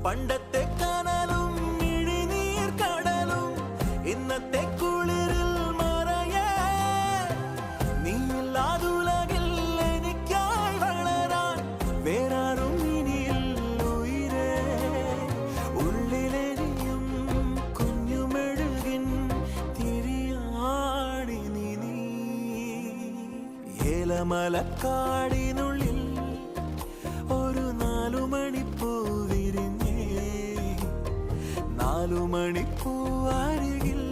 പണ്ടത്തെ കനലും മിഴിനീർ കടലും ഇന്നത്തെ കുളിരിൽ മറയേ നീയില്ലാതുലകിൽ എനിക്കായി വളരാൻ വേറാരും ഇനിയിൽ ഉയിരേ ഉള്ളിലെരിയും കുഞ്ഞുമെഴുകിൻ തിരിയാണി നീ ഏലമലക്കാടിനുള്ളിൽ ഒരു 4 മണിപ്പൂ വിരിഞ്ഞേ 4 മണിപ്പൂ അരികിൽ